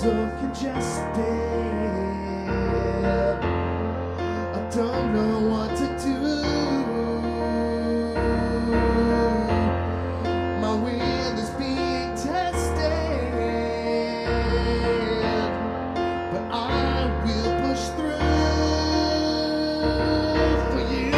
so congested. I don't know what to do. My will is being tested, but I will push through for you.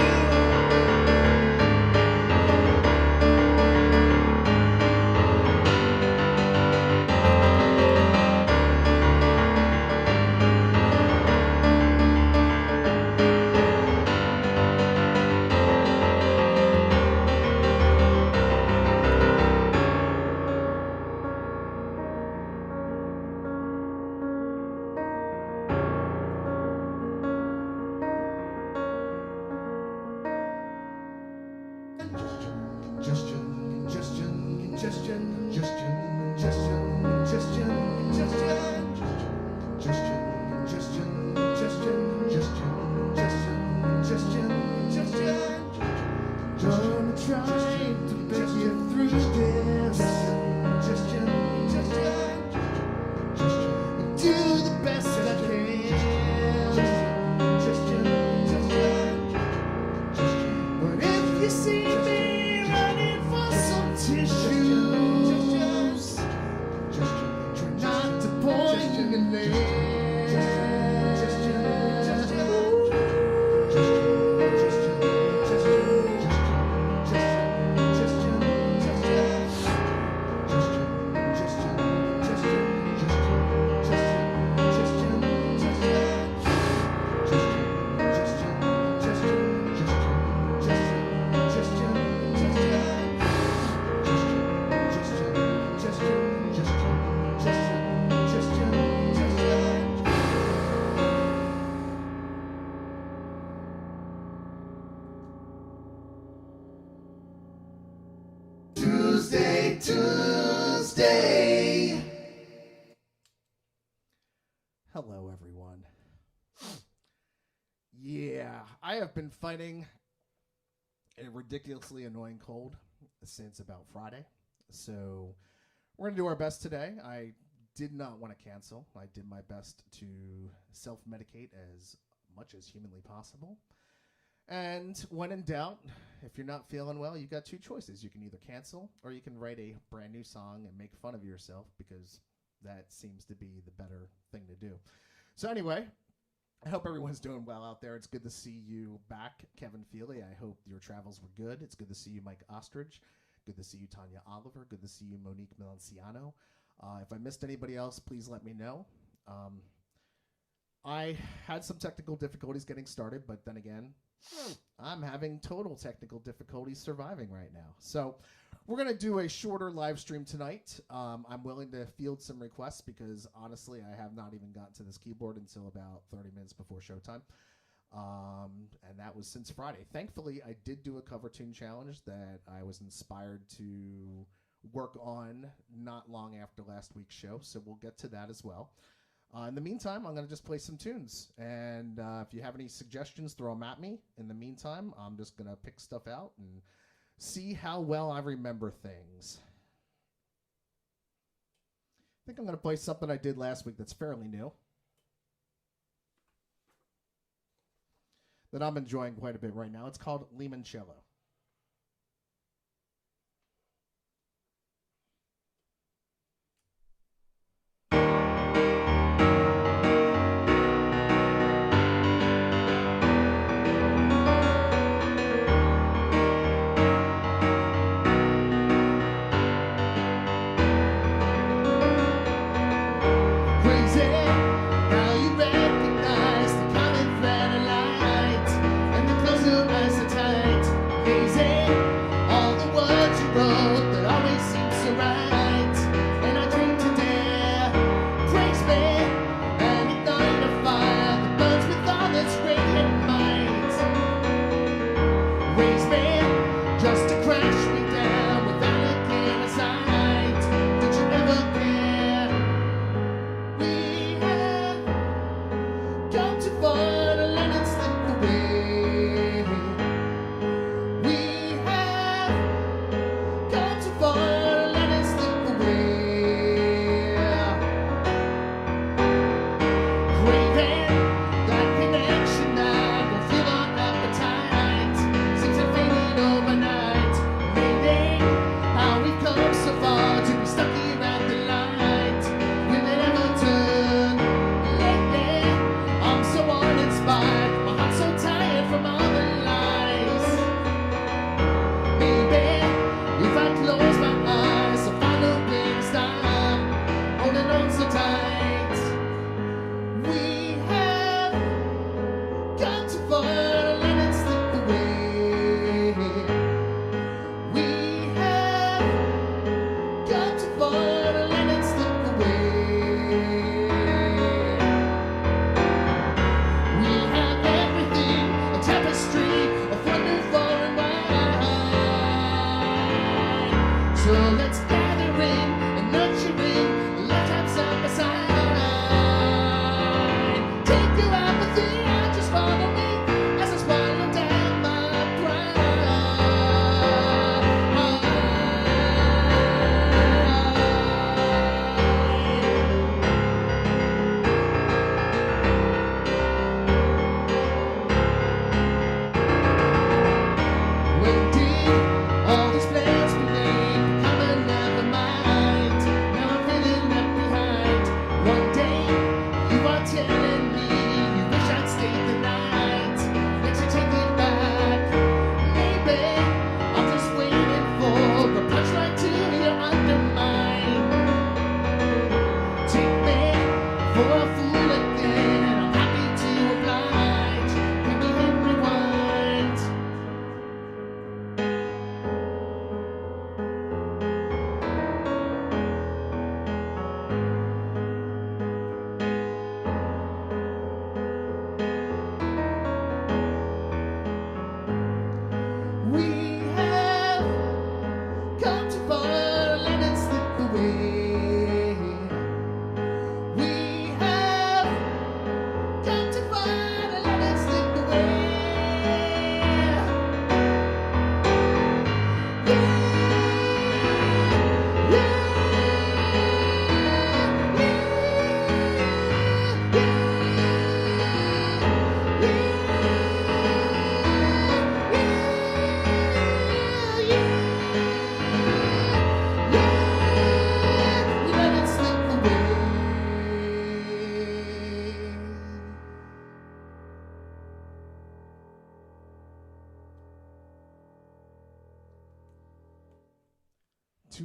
TUNESday. Hello, everyone. Yeah, I have been fighting a ridiculously annoying cold since about Friday. So we're going to do our best today. I did not want to cancel. I did my best to self-medicate as much as humanly possible. And when in doubt, if you're not feeling well, you got two choices. You can either cancel or you can write a brand new song and make fun of yourself, because that seems to be the better thing to do. So anyway, I hope everyone's doing well out there. It's good to see you back, Kevin Feely. I hope your travels were good. It's good to see you, Mike Ostrich. Good to see you, Tanya Oliver. Good to see you, Monique Milanciano. If I missed anybody else, please let me know. I had some technical difficulties getting started, but then again, I'm having total technical difficulties surviving right now. So we're going to do a shorter live stream tonight. I'm willing to field some requests because, honestly, I have not even gotten to this keyboard until about 30 minutes before showtime. And that was since Friday. Thankfully, I did do a cover tune challenge that I was inspired to work on not long after last week's show, so we'll get to that as well. In the meantime, I'm going to just play some tunes, and if you have any suggestions, throw them at me. In the meantime, I'm just going to pick stuff out and see how well I remember things. I think I'm going to play something I did last week that's fairly new, that I'm enjoying quite a bit right now. It's called Limoncello.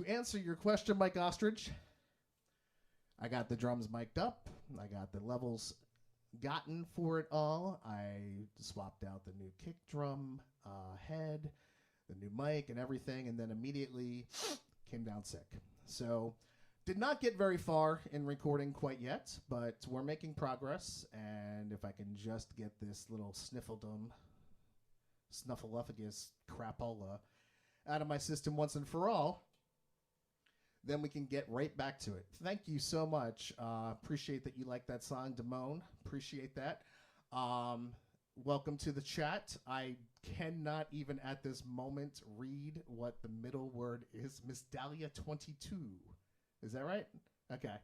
answer your question, Mike Ostrich, I got the drums mic'd up. I got the levels gotten for it all. I swapped out the new kick drum head, the new mic, and everything, and then immediately came down sick. So did not get very far in recording quite yet, but we're making progress, and if I can just get this little snuffleupagus crapola out of my system once and for all, then we can get right back to it. Thank you so much. Appreciate that you like that song, Damone. Appreciate that. Welcome to the chat. I cannot even at this moment read what the middle word is. Miss Dahlia 22. Is that right? Okay.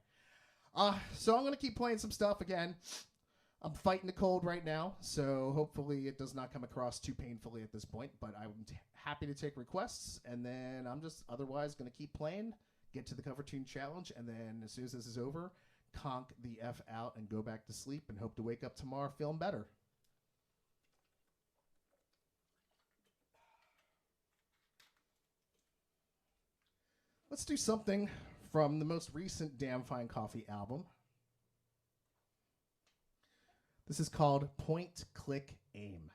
So I'm going to keep playing some stuff again. I'm fighting the cold right now, so hopefully it does not come across too painfully at this point, but I'm happy to take requests, and then I'm just otherwise going to keep playing, get to the cover tune challenge, and then as soon as this is over, conk the F out and go back to sleep and hope to wake up tomorrow feeling better. Let's do something from the most recent Damn Fine Coffee album. This is called Point, Click, Aim.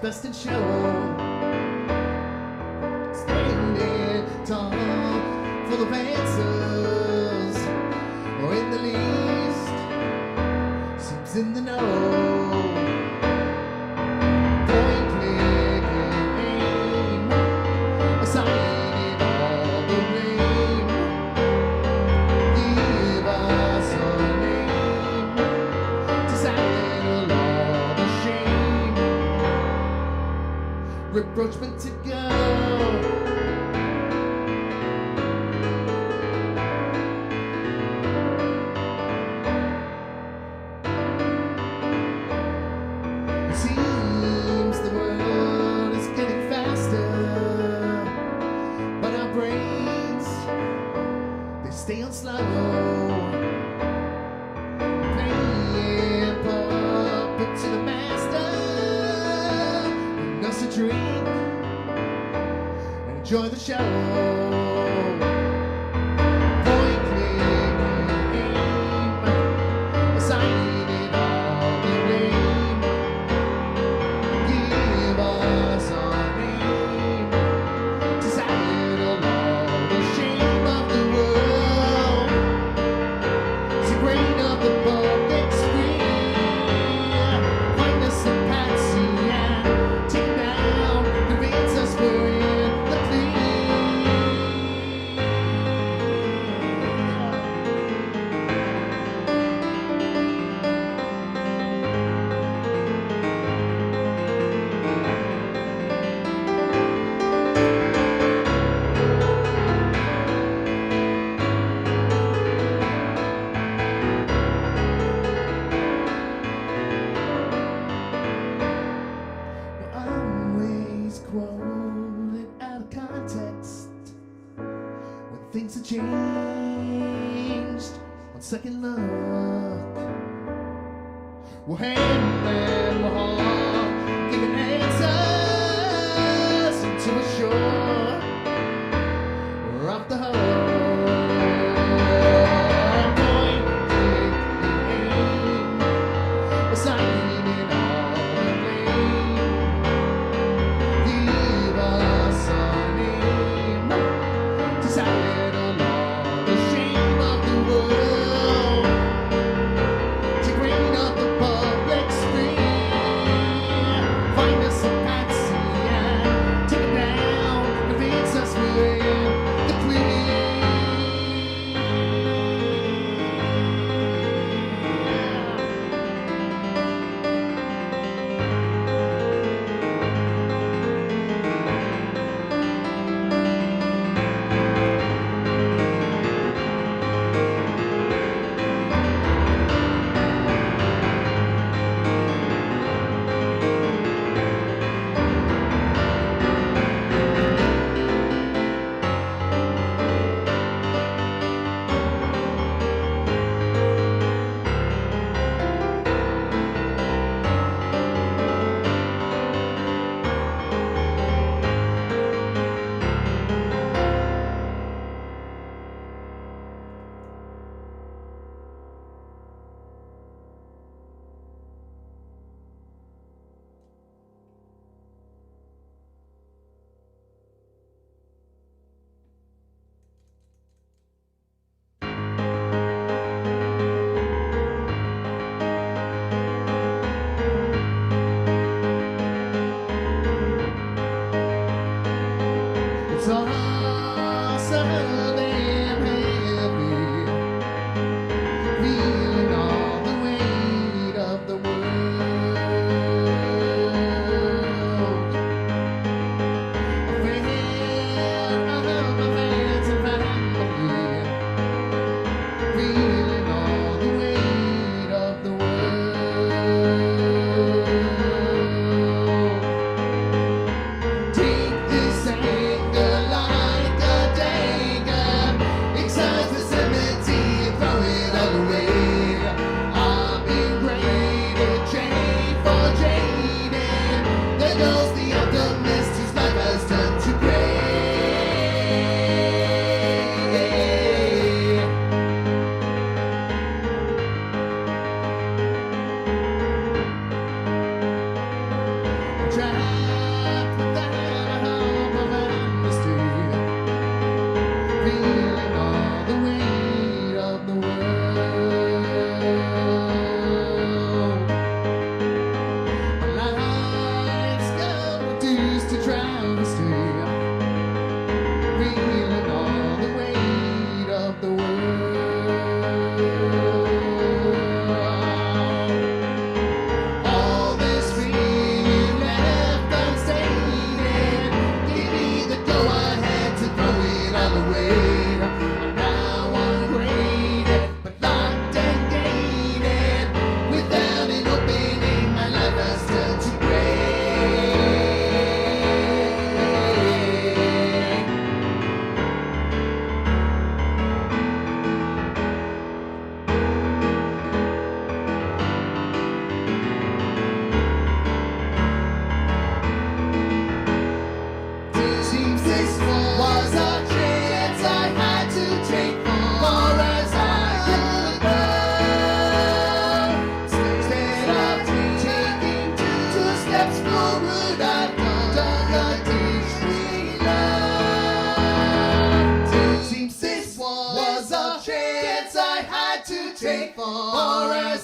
Best in show, standing tall, full of answers, or in the least, seems in the know. Point, click, and aim, assigning all the blame. Give us a name, deciding all the shame. Reproachment to go. It seems the world is getting faster, but our brains, they stay on slow. Playing puppet to the master. Us a drink and enjoy the show. Point, click, and aim, assigning all the blame. Give us our name to settle all the shame of the world. To grain of the public sphere, find us a patsy and take down, convince us we're in the clear. Always quoted out of context when things have changed on second look. We'll hand them we're all giving answers until we're sure we're off the hook. Point, click, and aim, assigning all the blame. Give us a name to settle all the shame of the world. To grain up the public sphere, find us a patsy and take it down, convince us we're in the clear.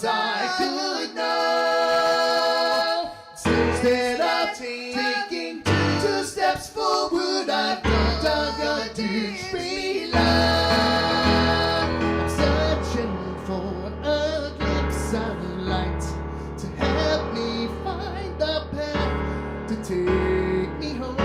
was I could know. So instead of taking two steps forward, I've got to be love. I'm searching for a glimpse of light to help me find the path to take me home.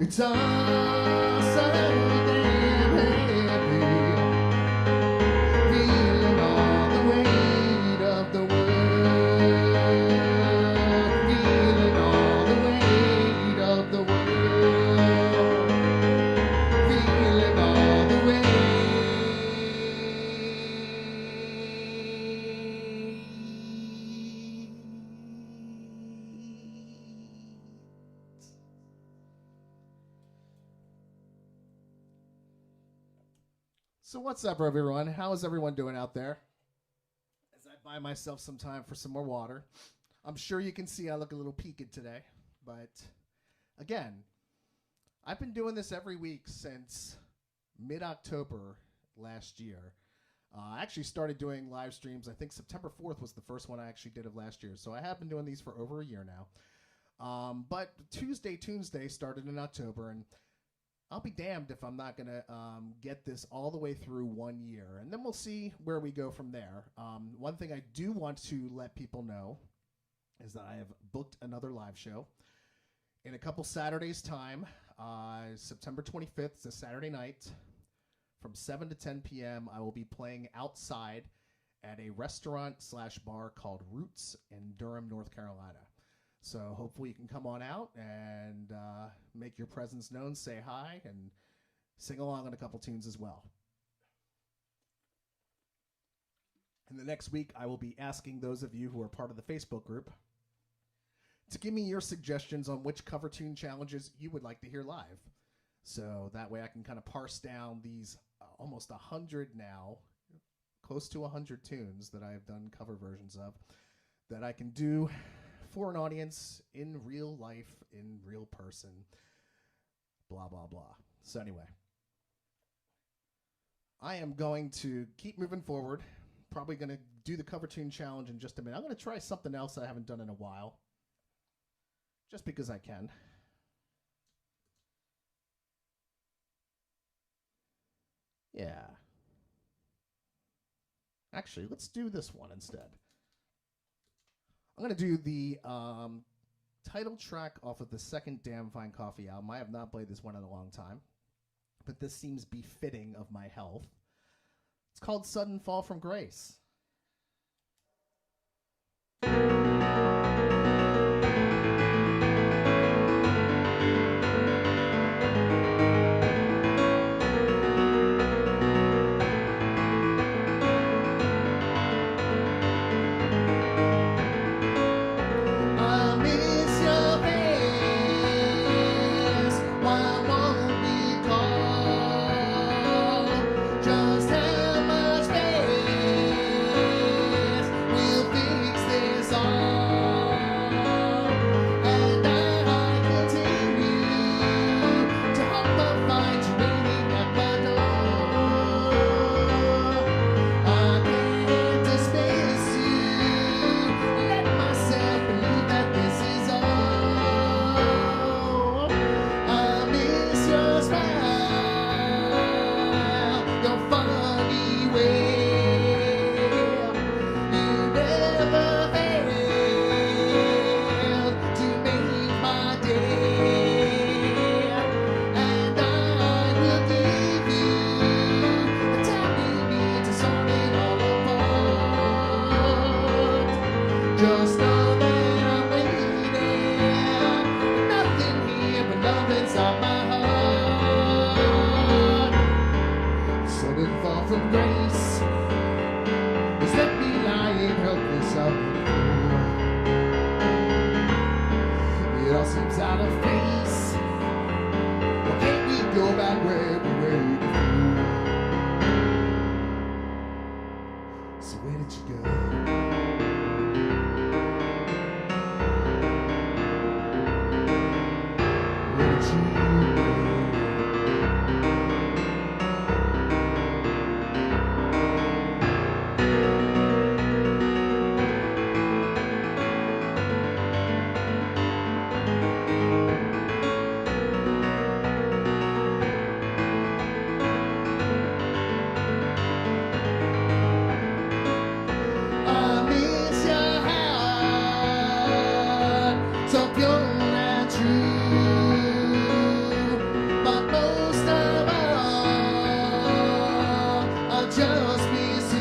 It's all so damn heavy, feeling all the weight of the world, feeling all the weight of the world, feeling all the weight. So what's up, everyone? How is everyone doing out there? As I buy myself some time for some more water. I'm sure you can see I look a little peaked today, but again, I've been doing this every week since mid-October last year. I actually started doing live streams. I think September 4th was the first one I actually did of last year, so I have been doing these for over a year now. But TUNESday started in October, and I'll be damned if I'm not going to get this all the way through 1 year. And then we'll see where we go from there. One thing I do want to let people know is that I have booked another live show in a couple Saturdays' time. September 25th is a Saturday night. From 7 to 10 p.m., I will be playing outside at a restaurant/bar called Roots in Durham, North Carolina. So hopefully you can come on out and make your presence known, say hi, and sing along on a couple tunes as well. In the next week, I will be asking those of you who are part of the Facebook group to give me your suggestions on which cover tune challenges you would like to hear live. So that way I can kind of parse down these almost 100 now, close to 100 tunes that I have done cover versions of that I can do for an audience in real life, in real person, blah, blah, blah. So anyway, I am going to keep moving forward. Probably going to do the cover tune challenge in just a minute. I'm going to try something else I haven't done in a while, just because I can. Yeah. Actually, let's do this one instead. I'm going to do the title track off of the second Damn Fine Coffee album. I have not played this one in a long time, but this seems befitting of my health. It's called Sudden Fall from Grace. So where did you go? so pure and true. But most of all, I just miss you.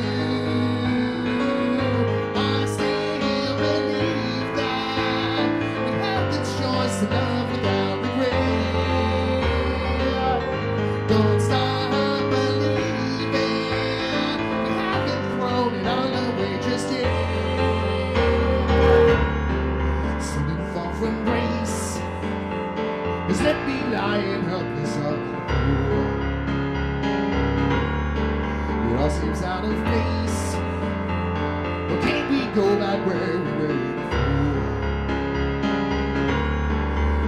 I still believe that we have the choice to love without regret. Don't stop believing we haven't thrown it all away just yet. Sudden fall from grace has left me lying helpless on the floor. It all seems out of place. But can't we go back where we were before?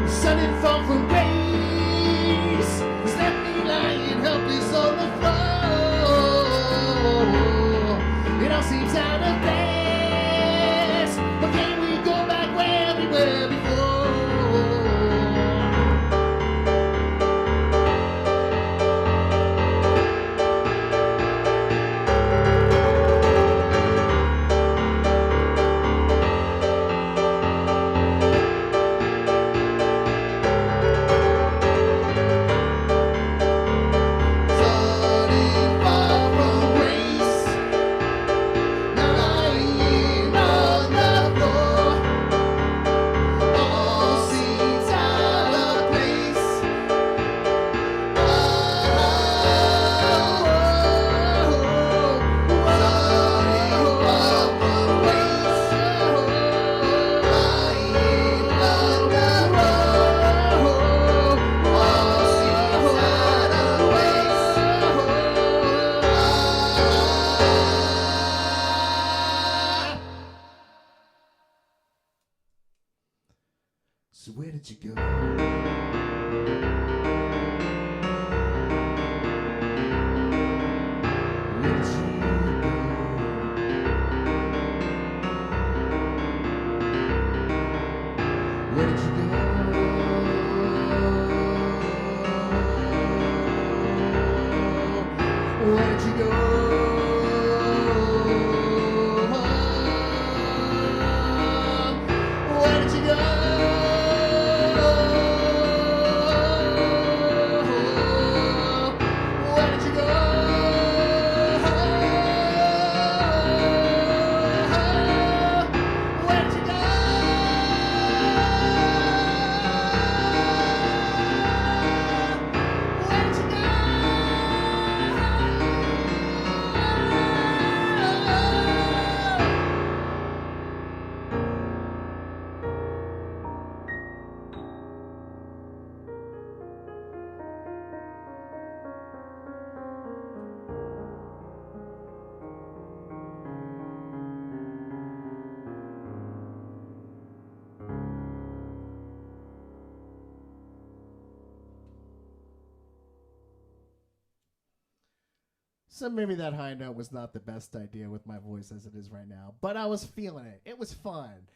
Sudden fall from grace has left me lying helpless on the floor. It all seems out of place. But can't we go back where we were before? Sudden fall from grace, now lying on the floor. All seems out of place. So where did you go? Where did you go? Where did you go? Where did you go? Where did you go? Where did you go? Where did you go? Where did you go? So maybe that high note was not the best idea with my voice as it is right now, but I was feeling it. It was fun.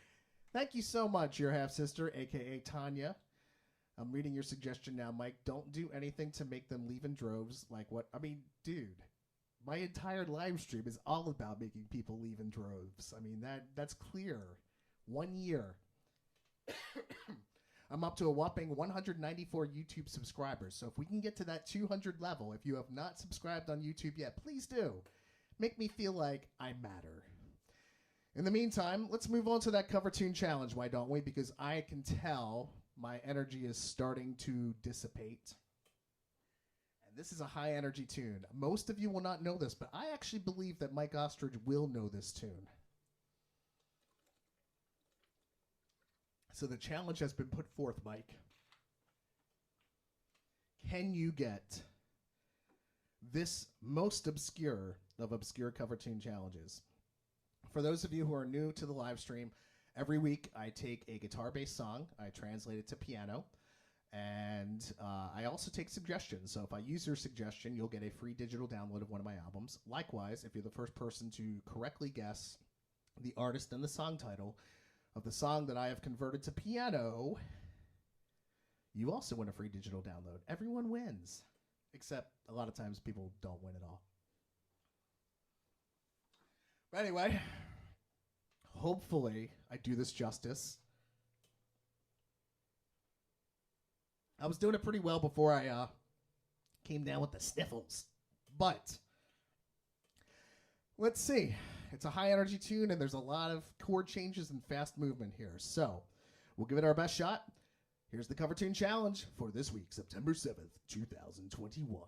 Thank you so much, your half-sister, a.k.a. Tanya. I'm reading your suggestion now, Mike. Don't do anything to make them leave in droves. Like what? I mean, dude, my entire live stream is all about making people leave in droves. I mean, that's clear. 1 year. I'm up to a whopping 194 YouTube subscribers. So if we can get to that 200 level, if you have not subscribed on YouTube yet, please do. Make me feel like I matter. In the meantime, let's move on to that cover tune challenge, why don't we? Because I can tell my energy is starting to dissipate. And this is a high energy tune. Most of you will not know this, but I actually believe that Mike Ostrich will know this tune. So the challenge has been put forth, Mike. Can you get this most obscure of obscure cover tune challenges? For those of you who are new to the live stream, every week I take a guitar-based song, I translate it to piano, and I also take suggestions. So if I use your suggestion, you'll get a free digital download of one of my albums. Likewise, if you're the first person to correctly guess the artist and the song title of the song that I have converted to piano, you also win a free digital download. Everyone wins, except a lot of times people don't win at all. But anyway, hopefully I do this justice. I was doing it pretty well before I came down with the sniffles. But let's see. It's a high energy tune, and there's a lot of chord changes and fast movement here. So we'll give it our best shot. Here's the cover tune challenge for this week, September 7th, 2021.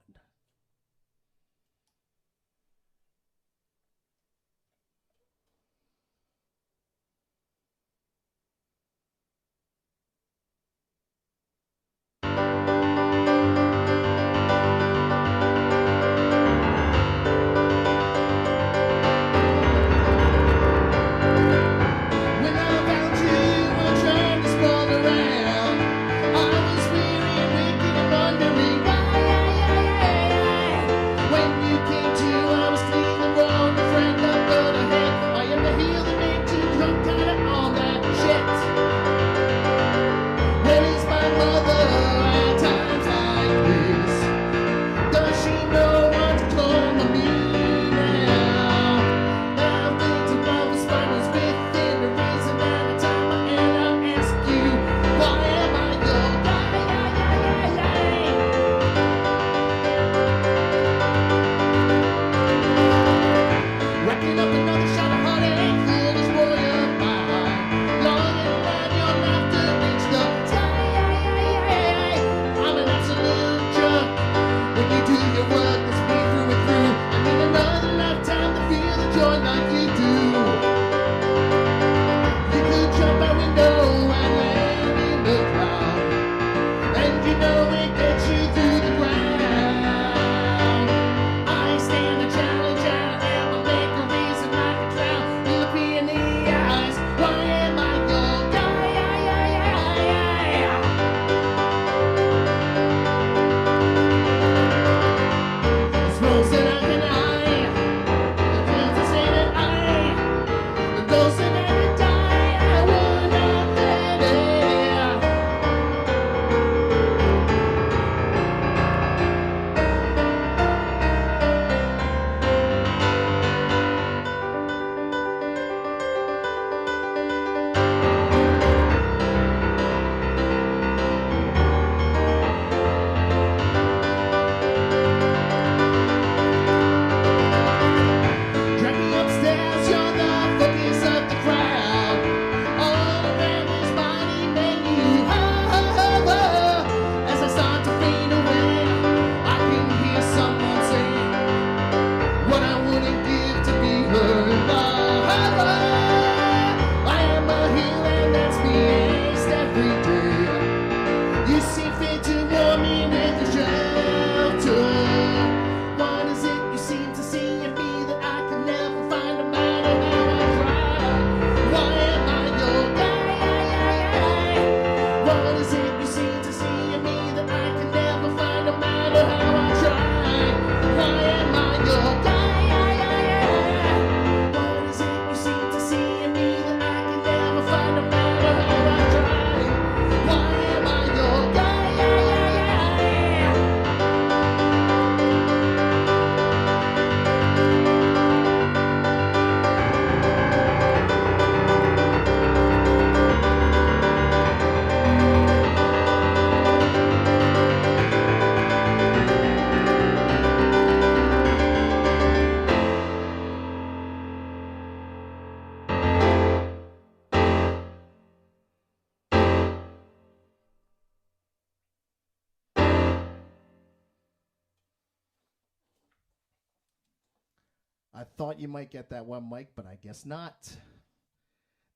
I thought you might get that one, Mike, but I guess not.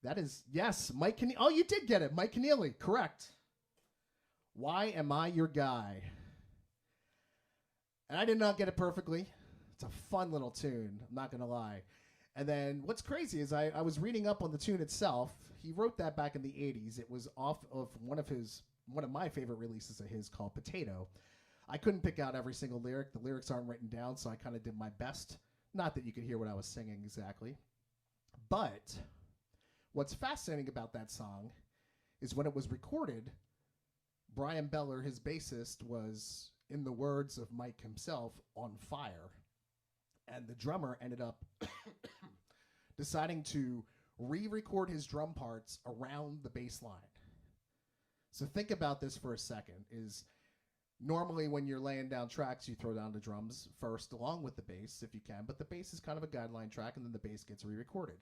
That is, yes, Mike Keneally. Oh, you did get it. Mike Keneally, correct. Why Am I Your Guy? And I did not get it perfectly. It's a fun little tune, I'm not going to lie. And then what's crazy is I was reading up on the tune itself. He wrote that back in the 80s. It was off of one of my favorite releases of his called Potato. I couldn't pick out every single lyric. The lyrics aren't written down, so I kind of did my best. Not that you could hear what I was singing exactly. But what's fascinating about that song is when it was recorded, Brian Beller, his bassist, was, in the words of Mike himself, on fire. And the drummer ended up deciding to re-record his drum parts around the bass line. So think about this for a second. Is normally when you're laying down tracks, you throw down the drums first along with the bass if you can, but the bass is kind of a guideline track and then the bass gets re-recorded.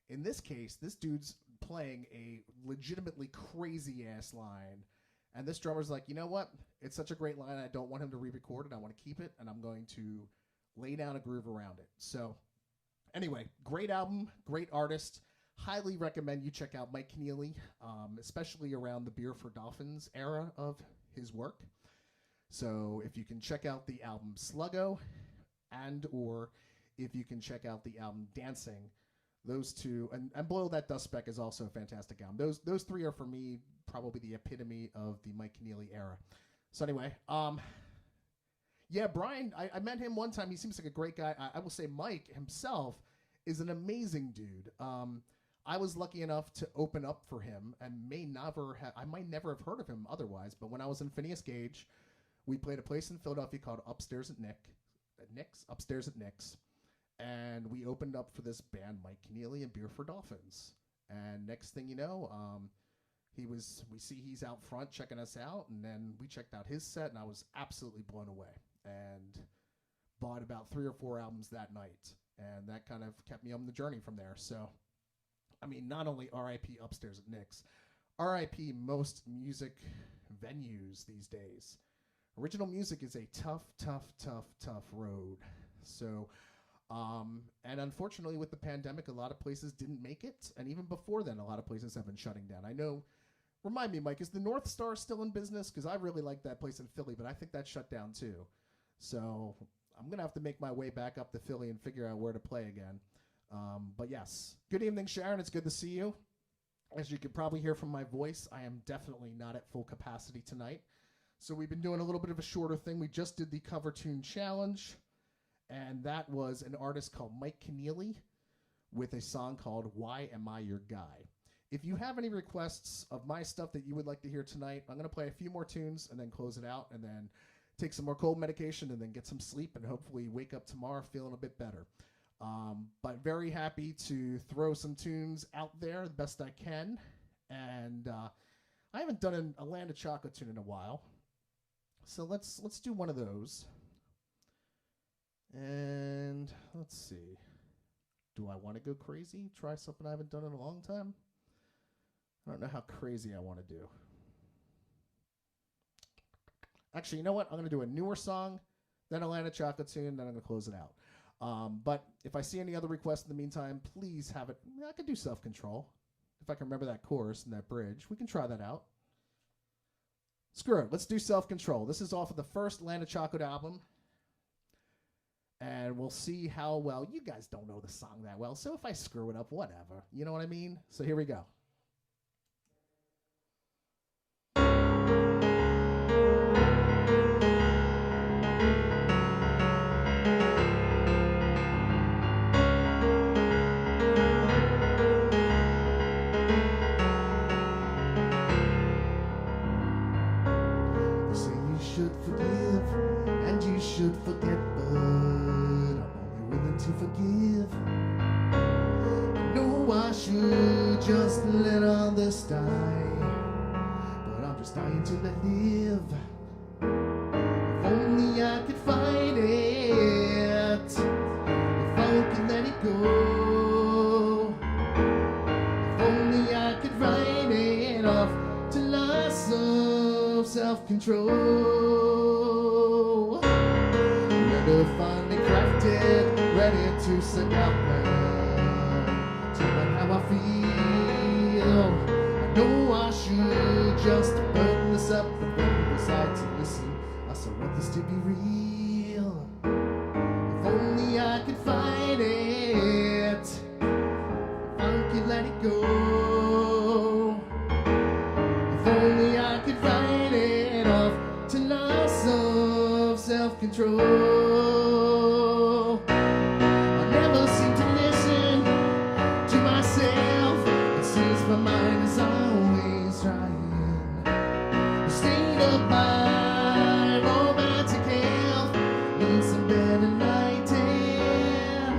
In this case, this dude's playing a legitimately crazy ass line, and this drummer's like, you know what? It's such a great line, I don't want him to re-record it. I want to keep it, and I'm going to lay down a groove around it. So anyway, great album, great artist. Highly recommend you check out Mike Keneally, especially around the Beer for Dolphins era of his work. So if you can check out the album Sluggo, and or if you can check out the album Dancing, those two, and Below That Dust Speck is also a fantastic album. Those three are for me probably the epitome of the Mike Keneally era. So anyway, yeah, Brian, I met him one time. He seems like a great guy. I will say Mike himself is an amazing dude. I was lucky enough to open up for him and I might never have heard of him otherwise, but when I was in Phineas Gage, we played a place in Philadelphia called Upstairs at Nick's. And we opened up for this band, Mike Keneally and Beer for Dolphins. And next thing you know, we see he's out front checking us out, and then we checked out his set, and I was absolutely blown away. And bought about 3 or 4 albums that night, and that kind of kept me on the journey from there. So, I mean, not only R.I.P. Upstairs at Nick's, R.I.P. most music venues these days. Original music is a tough road. So. And unfortunately, with the pandemic, a lot of places didn't make it. And even before then, a lot of places have been shutting down. I know, remind me, Mike, is the North Star still in business? Because I really like that place in Philly, but I think that's shut down too. So I'm going to have to make my way back up to Philly and figure out where to play again. But yes, good evening, Sharon. It's good to see you. As you could probably hear from my voice, I am definitely not at full capacity tonight. So we've been doing a little bit of a shorter thing. We just did the cover tune challenge. And that was an artist called Mike Keneally with a song called Why Am I Your Guy? If you have any requests of my stuff that you would like to hear tonight, I'm going to play a few more tunes and then close it out and then take some more cold medication and then get some sleep and hopefully wake up tomorrow feeling a bit better. But very happy to throw some tunes out there the best I can. And I haven't done a Land of Chocolate tune in a while. So let's do one of those. And let's see. Do I want to go crazy? Try something I haven't done in a long time? I don't know how crazy I want to do. Actually, you know what? I'm going to do a newer song, then a Land of Chocolate tune, then I'm going to close it out. But if I see any other requests in the meantime, please have it. I could do Self-Control. If I can remember that chorus and that bridge, we can try that out. Screw it. Let's do Self-Control. This is off of the first Land of Chocolate album. And we'll see how well. You guys don't know the song that well, so if I screw it up, whatever. You know what I mean? So here we go. You say you should forgive, and you should forget, to forgive. I know I should just let all this die, but I'm just dying to let live. If only I could fight it, if I could let it go, if only I could write it off to loss of self-control. Never finally crafted, ready to set out now, tell me how I feel. I know I should just burn this up, but when we decide to listen, I still want this to be real. If only I could fight it, if I could let it go, if only I could write it off to loss of self-control. My mind is always trying to state of my romantic health needs some better lighting.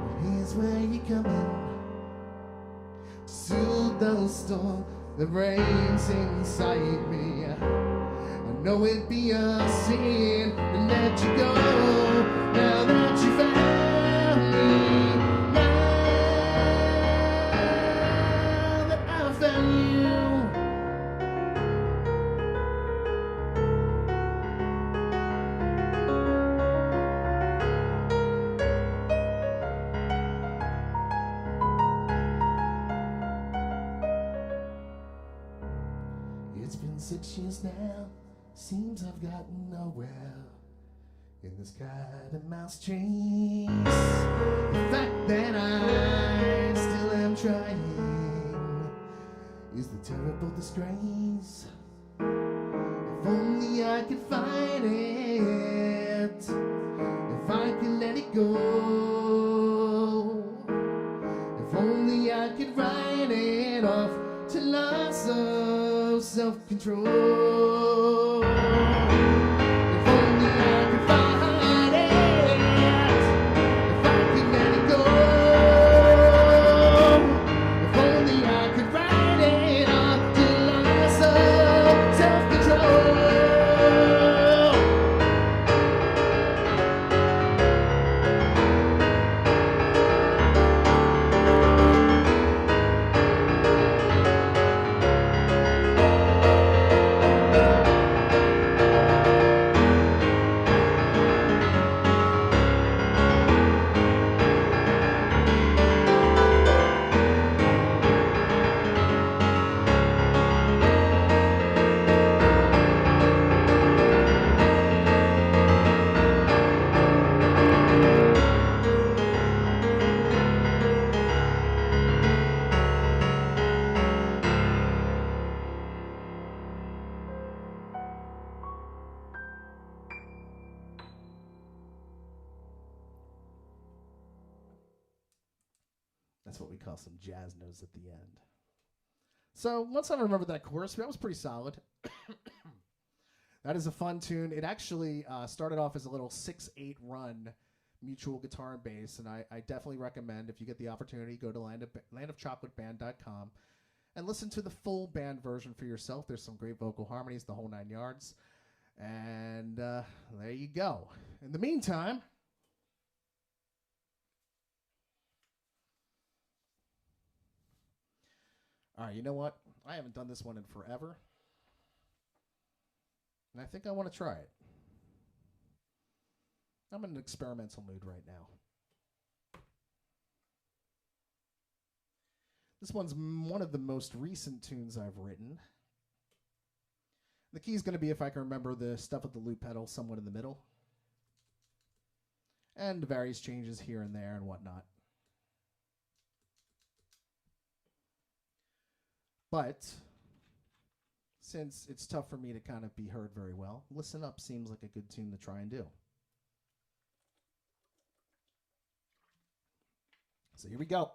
But here's where you come in, soothe the storm that reigns inside me. I know it'd be a sin to let you go now that you found me. Now that I found you. It's been 6 years now, seems I've gotten nowhere in this cat and mouse chase. The fact that I still am trying is the terrible disgrace. If only I could find it, if I could let it go, if only I could write it off to loss of self-control. If only I could find it, if I could let it go, if only I could write it off to loss of self-control. That's what we call some jazz notes at the end. So once I remembered that chorus, that was pretty solid. That is a fun tune. It actually started off as a little 6/8 run mutual guitar and bass, and I definitely recommend, if you get the opportunity, go to landofchocolateband.com and listen to the full band version for yourself. There's some great vocal harmonies, the whole 9 yards. And there you go. In the meantime, all right, you know what? I haven't done this one in forever, and I think I want to try it. I'm in an experimental mood right now. This one's one of the most recent tunes I've written. The key is going to be if I can remember the stuff with the loop pedal somewhat in the middle, and various changes here and there and whatnot. But since it's tough for me to kind of be heard very well, Listen Up seems like a good tune to try and do. So here we go.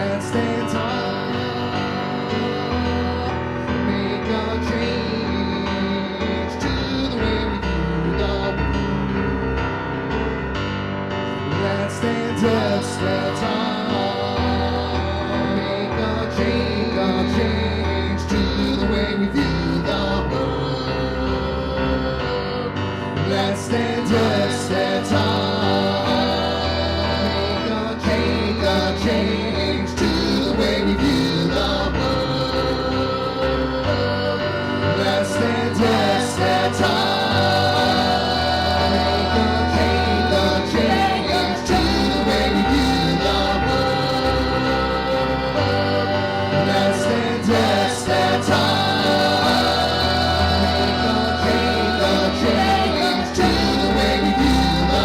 Let's stand tall, make a change to the way we view the world. Let's stand tall, make a change to the way we view the world. Let's stand tall. Change to the way we view the world. Let's stand tall. Make a change to the way we view the world. Let's stand tall. Make a change to the way we view the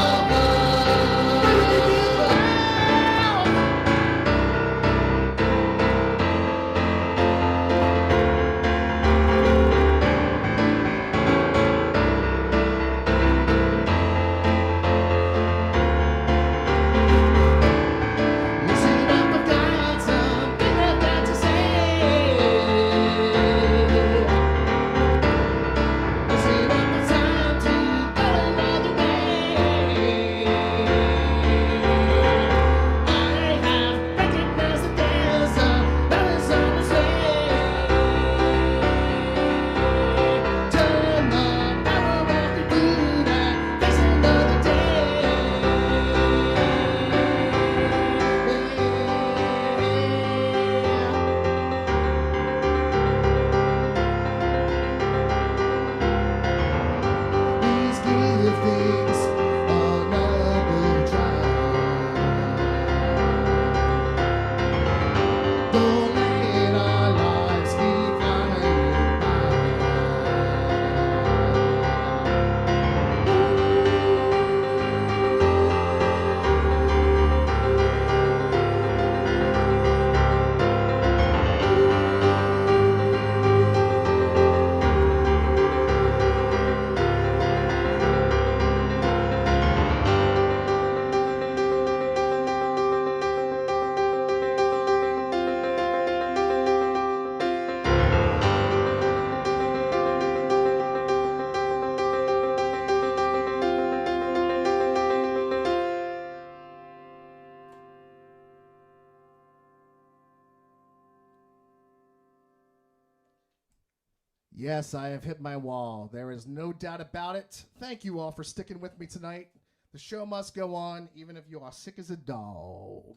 Yes, I have hit my wall. There is no doubt about it. Thank you all for sticking with me tonight. The show must go on, even if you are sick as a dog.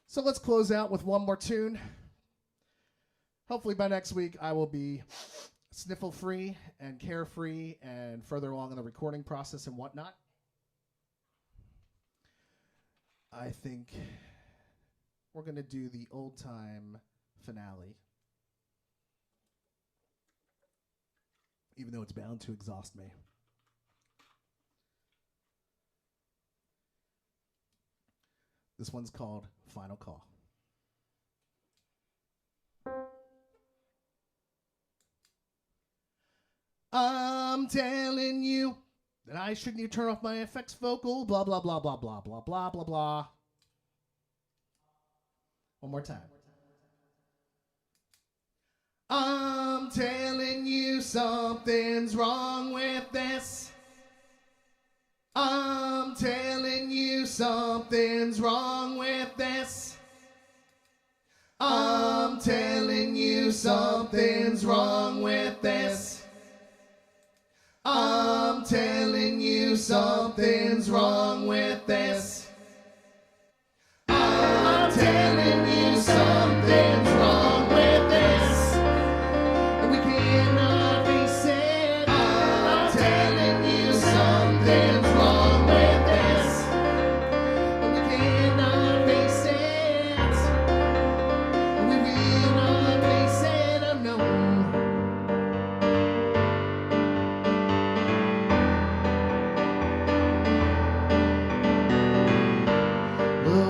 So let's close out with one more tune. Hopefully by next week, I will be sniffle-free and carefree and further along in the recording process and whatnot. I think we're going to do the old-time finale, even though it's bound to exhaust me. This one's called Final Call. I'm telling you that I shouldn't turn off my effects vocal, blah, blah, blah, blah, blah, blah, blah, blah, blah. One more time. I'm telling you something's wrong with this. I'm telling you something's wrong with this. I'm telling you something's wrong with this. I'm telling you something's wrong with this. I'm telling you something's wrong with this. We cannot face it. I'm telling you something's wrong with this. We cannot face it. We will not face it. Oh no.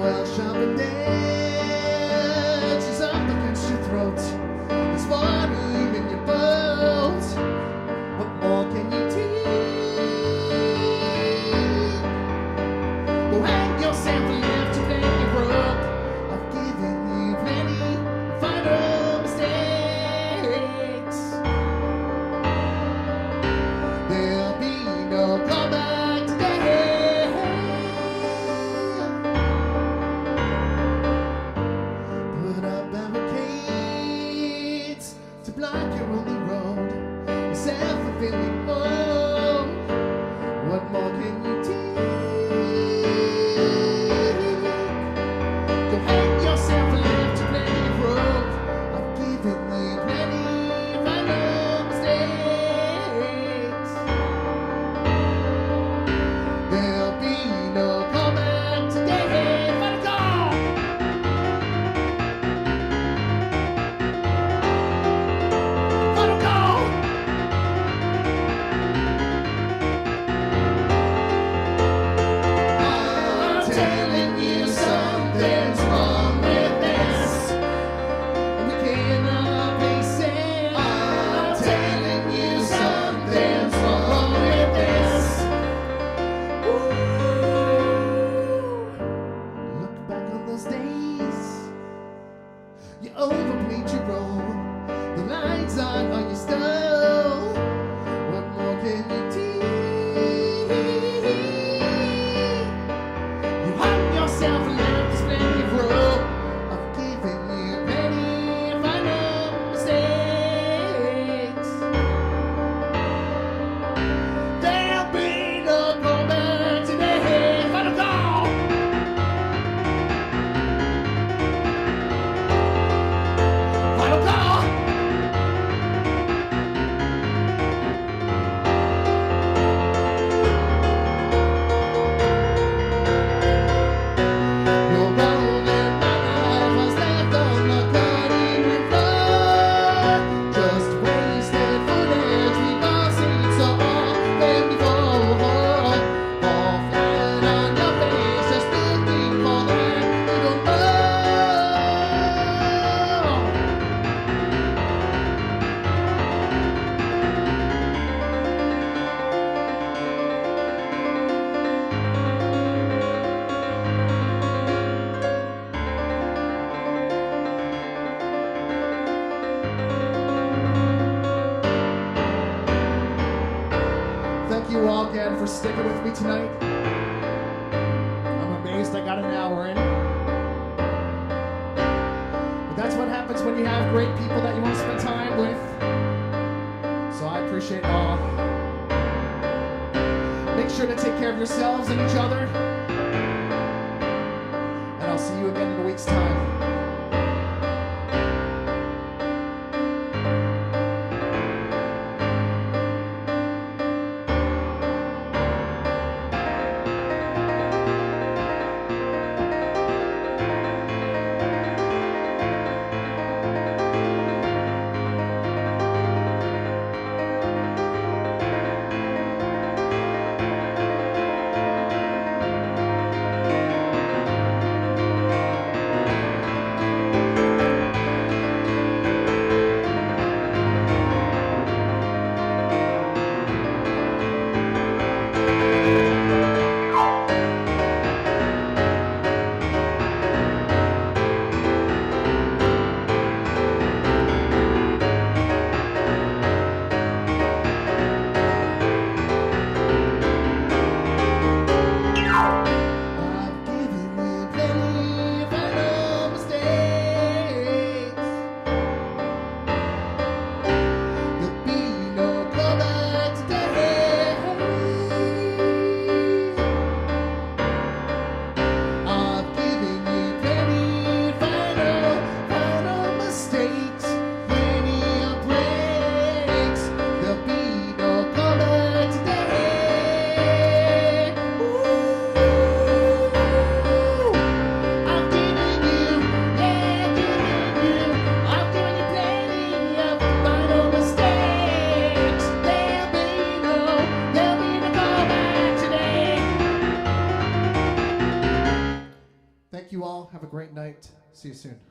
Well, shopping dance is up against your throat. There's water in your boat. What more can you do? Well, hang yourself and left to bend you broke. overplayed your role. The lights on you stole. What more can you do? You hung yourself and left this plenty of rope. I've given you plenty of final mistakes. There'll be no comeback today. Final call. Final call. Your role in my life was left on the cutting room floor. Just wasted footage we've all seen so often before. All flat on your face, just looking for that little more. Thank you all again for sticking with me tonight. I'm amazed I got an hour in. But that's what happens when you have great people that you want to spend time with. So I appreciate all. Make sure to take care of yourselves and each other. And I'll see you again in a week's time. I've given you plenty of final mistakes. There'll be no comeback today. I've given you plenty of final mistakes, plenty of breaks. There'll be no comeback today. Ooh. I've given you plenty of final mistakes. There'll be no comeback today. Thank you all. Have a great night. See you soon.